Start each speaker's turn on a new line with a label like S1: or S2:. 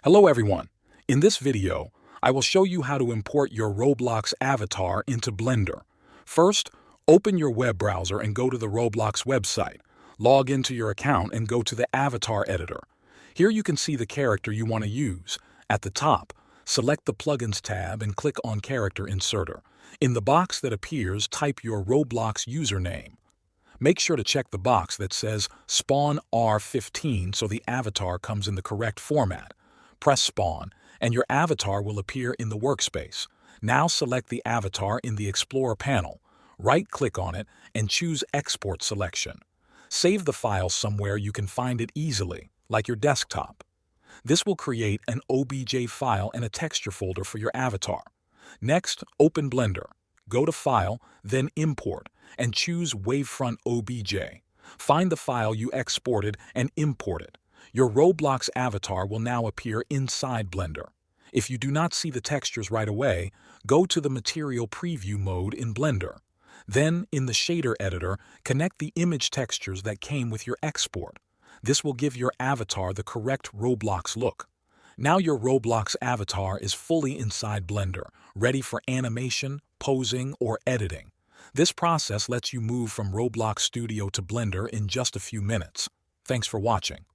S1: Hello everyone. In this video, I will show you how to import your Roblox avatar into Blender. First, open your web browser and go to the Roblox website. Log into your account and go to the avatar editor. Here you can see the character you want to use. At the top, select the Plugins tab and click on Character Inserter. In the box that appears, type your Roblox username. Make sure to check the box that says Spawn R15 so the avatar comes in the correct format. Press Spawn, and your avatar will appear in the workspace. Now select the avatar in the Explorer panel. Right-click on it and choose Export Selection. Save the file somewhere you can find it easily, like your desktop. This will create an OBJ file and a texture folder for your avatar. Next, open Blender. Go to File, then Import, and choose Wavefront OBJ. Find the file you exported and import it. Your Roblox avatar will now appear inside Blender. If you do not see the textures right away, go to the Material Preview mode in Blender. Then, in the Shader Editor, connect the image textures that came with your export. This will give your avatar the correct Roblox look. Now your Roblox avatar is fully inside Blender, ready for animation, posing, or editing. This process lets you move from Roblox Studio to Blender in just a few minutes. Thanks for watching.